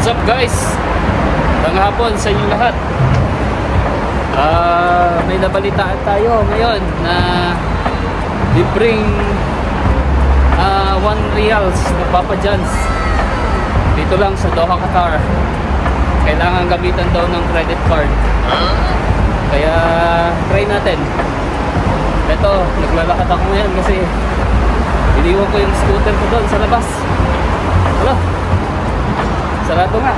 What's up guys? Magandang hapon sa inyo lahat. May nabalitaan tayo ngayon na libreng 1 reals na Papa John's dito lang sa Doha, Qatar. Kailangan gamitan daw ng credit card, kaya try natin. Ito, naglalakad ako ngayon kasi iniwan ko yung scooter ko doon sa labas. Wala, sarado nga.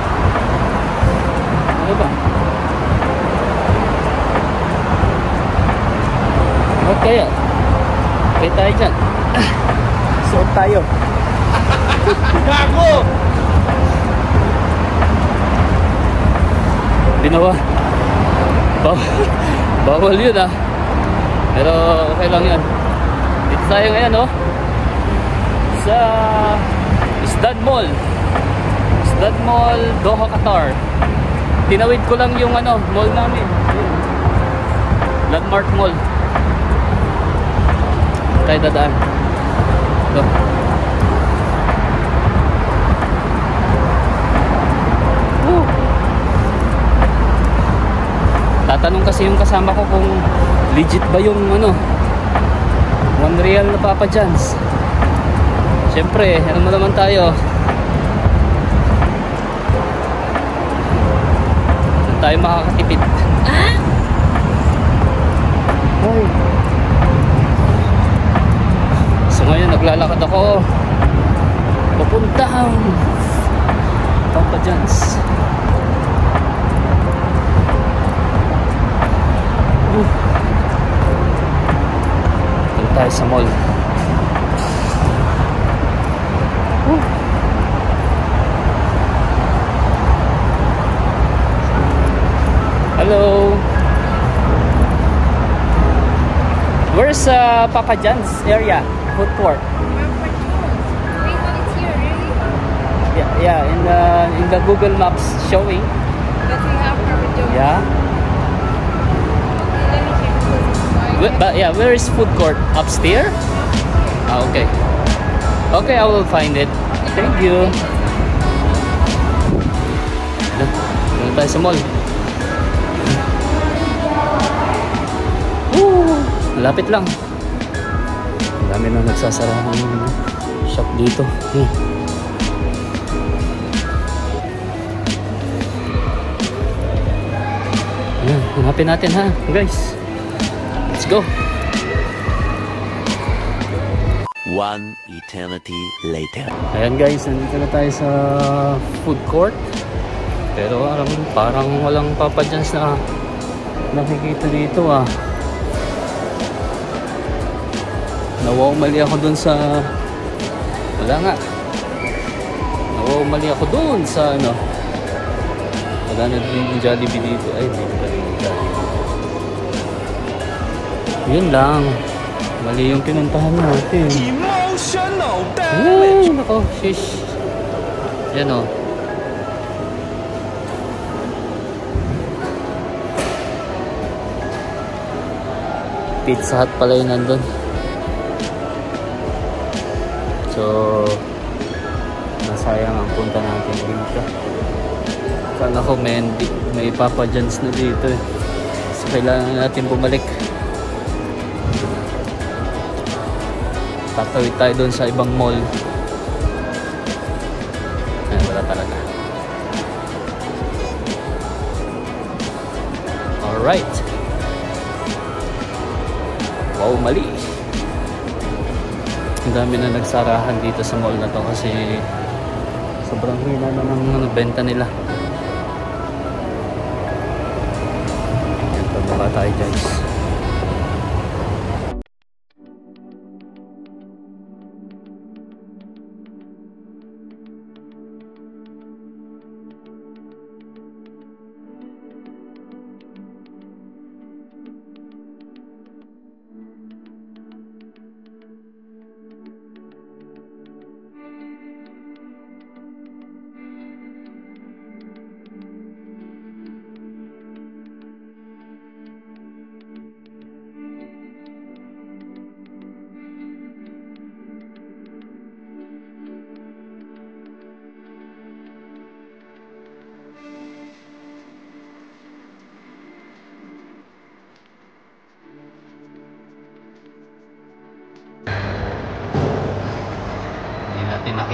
Ano ba? Okay, okay tayo dyan. Suot tayo. Gago! Binawa. Bawal yun ah. Pero okay lang yan. Dito tayo ngayon, no? Sa Isdad Mall. Isdad Mall, Doha, Qatar. Tinawid ko lang yung mall namin. Landmark Mall. Tayo dadaan. Ito. Tatanong kasi yung kasama ko kung legit ba yung 1 real na Papa John's. Siyempre, ano mo naman tayo, saan tayo makakatipid? Ay. So ngayon naglalakad ako papuntang Papa John's. Dito tayo sa mall. Hello. Where's Papa John's area? Food court. Yeah, in the Google Maps showing. But we have Papa John's. Yeah. But yeah, where is food court? Upstairs? Okay. Okay, I will find it. Thank you. Dito tayo sa mall. Malapit lang. Dami na nagsasara ng shop dito. Ayan, hanapin natin ha, guys. Let's go. One eternity later. Ayan guys, nandito na tayo sa food court. Pero parang walang Papa John's na nakikita dito ah. Nawawmali ako dun sa... Wala nga. Nawawmali ako dun sa wala na din yung Jollibee dito. Ay, dito pa rin yung Jollibee. Yun lang. Mali yung pinuntahan natin. Emotional Ay, nako, shish. Yan o. Pizza Hut pala yun nandun. So, nasayang ang punta natin dito. Kala ko may Papa John's na dito eh. So, kailangan natin bumalik. Tatawid tayo doon sa ibang mall. Ay, wala talaga. Alright. Wow, mali. Ang dami na nagsarahan dito sa mall na to kasi sobrang hina na ng benta nila. Yan, pababa tayo guys.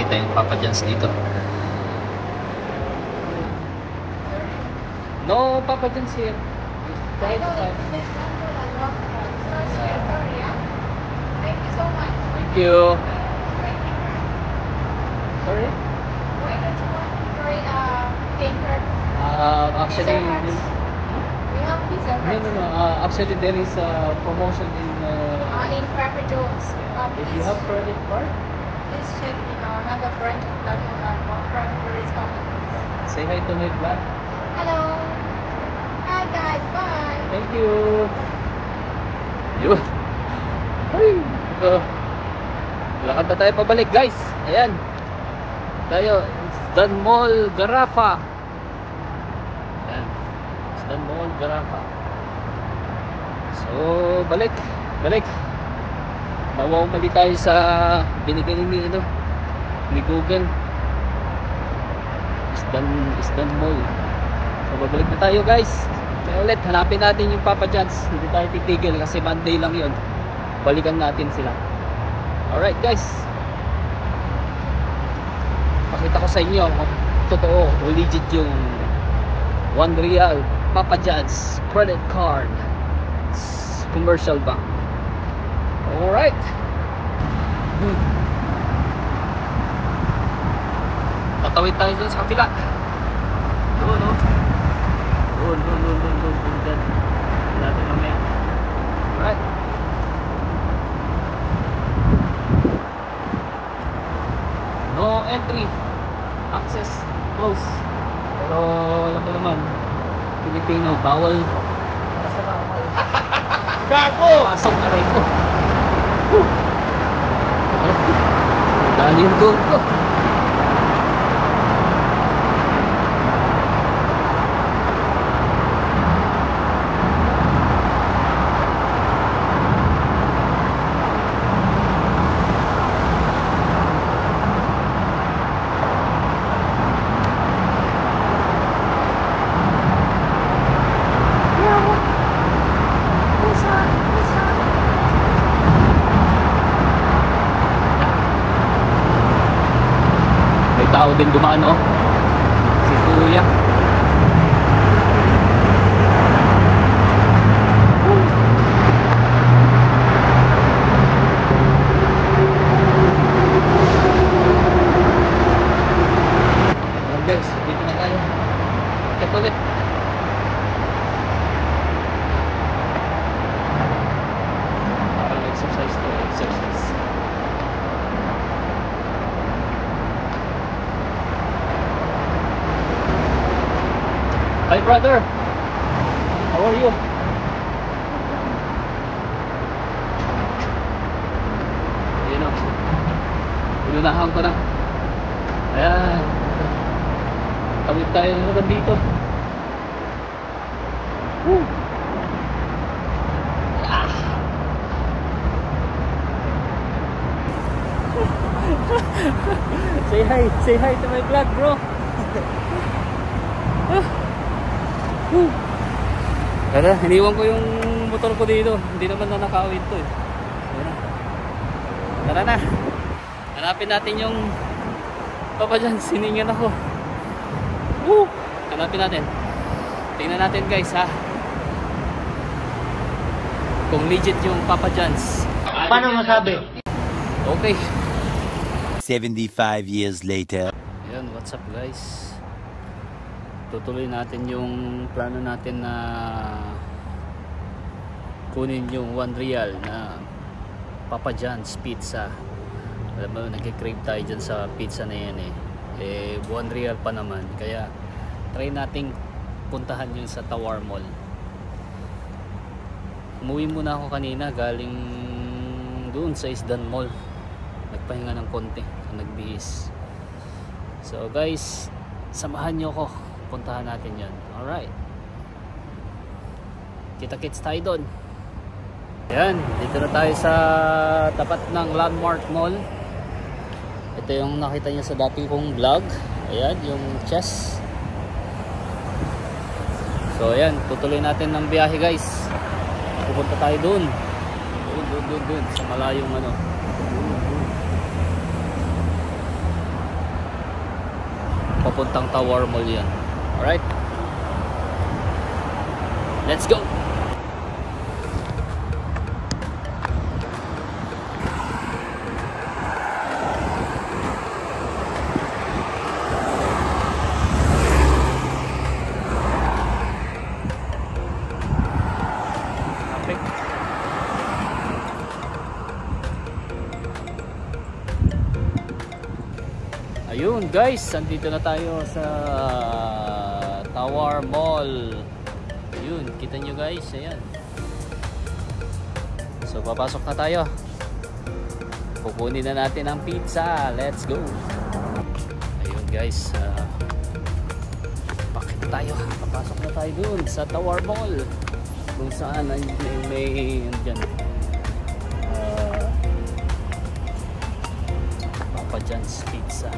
makita yung Papa John's dito. No Papa John's here. I know it's this number and what sorry, yeah? Thank you so much. Thank you. Sorry? Why don't you want to try painter? Actually, We have pizza. no. Actually, there is a promotion In Papa John's. if you have credit card. Please check, another branch of London and what Frankfurt is coming. Say hi to my vlog. Hello. Hi guys, bye. Thank you. Yun. Ay, ito. Lakad na tayo pabalik, guys. Ayan. Tayo. Isdan Mall, Garafa. Ayan. Isdan Mall, Garafa. So, balik. Mawawali tayo sa binigay ni Google. Isdan Mall. So, babalik na tayo, guys. Kaya ulit, hanapin natin yung Papa John's. Hindi tayo titigil kasi Monday lang yun. Balikan natin sila. Alright, guys. Pakita ko sa inyo kung totoo o legit yung 1 real Papa John's credit card. Commercial ba? Alright. Tatawid tayo dun sa kabila. Doon, no? Doon. Dyan. Natin mamaya. Alright. No entry. Access close. Pero alam mo naman, Pilipino, bawal. Gago! Pasok na rin ko. Dali yung goal ko. Tao din dumaan, oh. Si Kuya. Guys, dito na tayo. Check ulit. Para exercise to exercise. Hi brother, how are you? Ayun o, inunahan ko na. Ayan, tawid tayo naman dito. Woo! Ah! Say hi to my vlog, bro. Tara, hiniwan ko yung motor ko dito. Hindi naman na nakawin to eh. Tara na. Hanapin natin yung Papa John's. Siningan ako. Hanapin natin. Tingnan natin guys ha. Kung legit yung Papa John's. Paano masabi? Okay. 75 years later. Ayan, what's up guys? Tutuloy natin yung plano natin na kunin yung 1 real na Papa John's pizza. Alam mo, nagkikrave tayo dyan sa pizza na yan eh 1 real pa naman, kaya try nating puntahan yun sa Tower Mall. Umuwi muna ako kanina galing doon sa Isdan Mall, nagpahinga ng konti, nagbihis. So guys, samahan nyo ko, puntahan natin yan. Alright, kita-kits tayo doon. Ayan, dito na tayo sa tapat ng Landmark Mall. Ito yung nakita nyo sa dating kong vlog. Ayan, yung chess. So ayan, tutuloy natin ng biyahe guys. Pupunta tayo doon. Doon sa malayong ano. papuntang Tower Mall yan. Alright, let's go. Ayun guys, andito na tayo sa Tower Mall. Ayun, kita nyo guys, ayan. So papasok na tayo. Pupunin na natin ang pizza. Let's go. Ayun guys, bakit tayo? Papasok na tayo dun sa Tower Mall. Kung saan may dyan, Papa John's Pizza.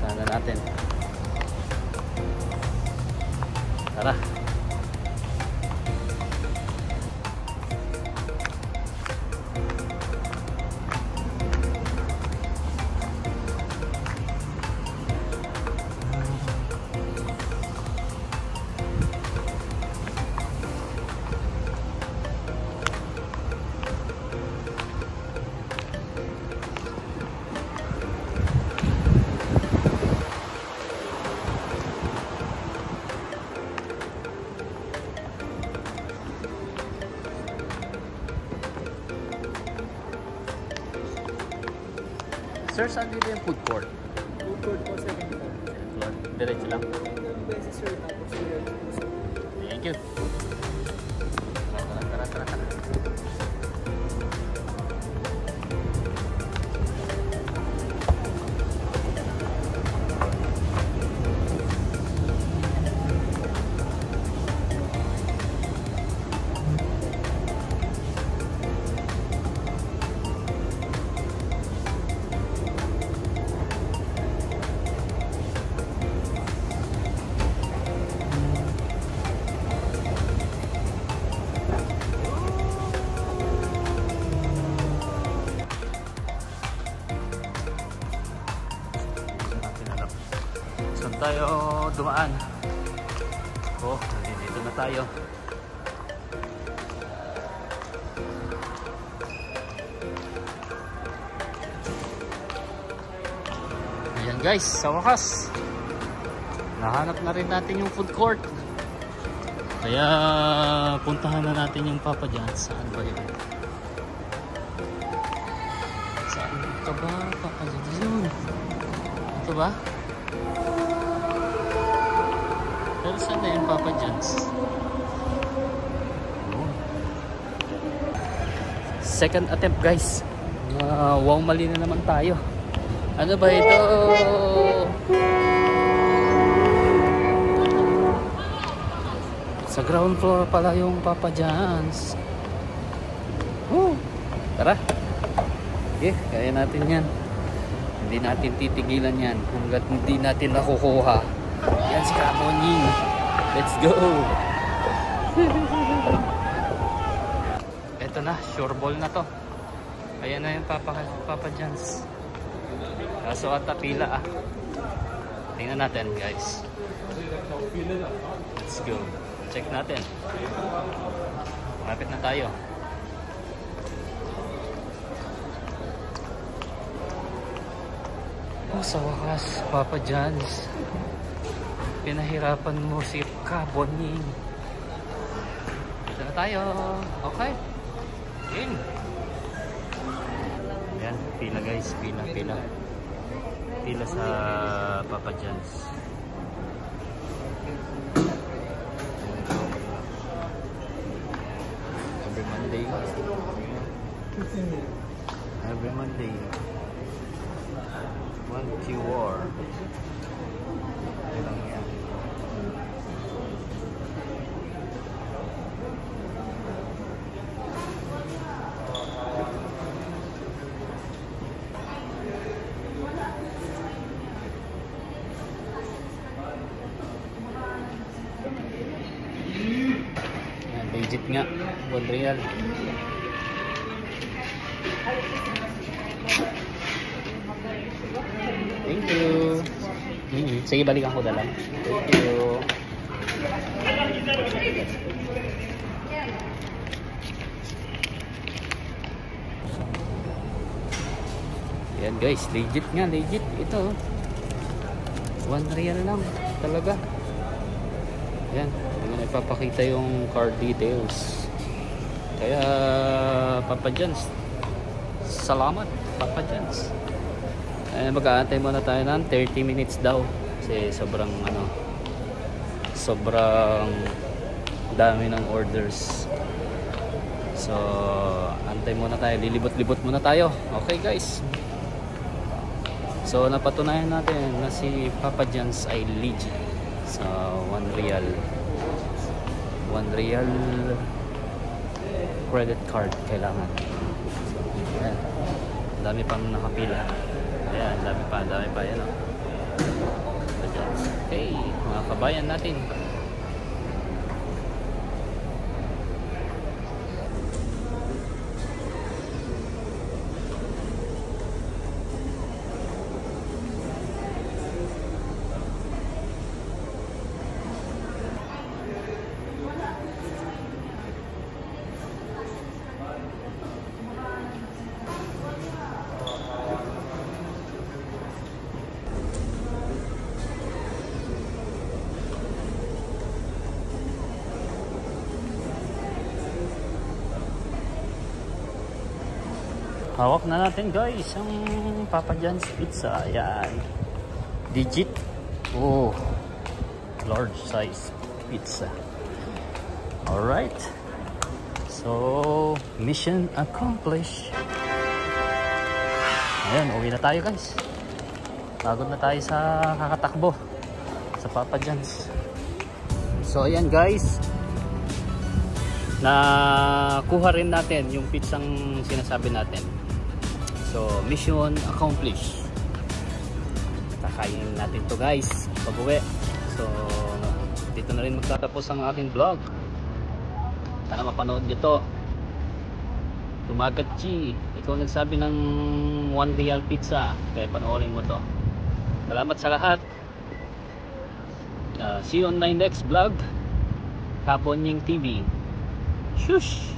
Tara natin. Tara. Sir, saan dito yung food court? Food court po, second floor. Diretso lang. Beses sir, tapos yun. Thank you. Tara. Saan tayo dumaan? Oh, dito na tayo. Ayan guys, sa wakas nahanap na rin natin yung food court. Kaya puntahan na natin yung Papa John's. Saan ba yun? Saan ito ba Papa John's? Yun. Ito ba? Pero saan na yun Papa John's? Second attempt guys. Wow, mali na naman tayo. Ano ba ito? Sa ground floor pala yung Papa John's. Tara. Okay, kaya natin yan. Hindi natin titigilan yan hanggat hindi natin nakukuha. Yan si Kabonying. Let's go. Ito na, sure ball na to. Ayan na yung Papa John's. Kaso ata pila ah. Tingnan natin guys. Let's go. Check natin. Malapit na tayo. Oh, sa wakas, Papa John's. Pinahirapan mo si Kabonying. Dito na tayo. Okay. In. Ayan, pila guys. Pila. Pila sa Papa John's. Every Monday. Every Monday. 1 QR. Ilang yan. Legit nga, 1 real. Thank you. Sige, balikan ko na lang. Thank you. Yan guys, legit nga, legit. Ito, 1 real lang talaga. Yan, hindi na ipapakita yung card details. Kaya, Papa John's, salamat, Papa John's. Mag-aantay muna tayo ng 30 minutes daw. Kasi sobrang dami ng orders. So, antay muna tayo. Lilibot-libot muna tayo. Okay guys. So, napatunayan natin na si Papa John's ay legit. So, 1 real. 1 real credit card kailangan. Ayan. Dami pang nakapila. Ayan, dami pa. Ayan o. Okay, mga kabayan natin. Hawak na natin guys ang Papa John's pizza. Ayan, legit. Oh, large size pizza. Alright, so mission accomplished. Ayan, uwi na tayo guys. Pagod na tayo sa kakatakbo sa Papa John's. So ayan guys, nakuha rin natin yung pizzang sinasabi natin. So, mission accomplished. Kakainin natin to guys pag-uwi. So, dito na rin magtatapos ang aking vlog. Sana mapanood nyo to. Tumagatchi, ikaw nagsabi ng 1 real pizza, kaya panoorin mo to. Salamat sa lahat. See you on my next vlog. Kaponying TV. Shush!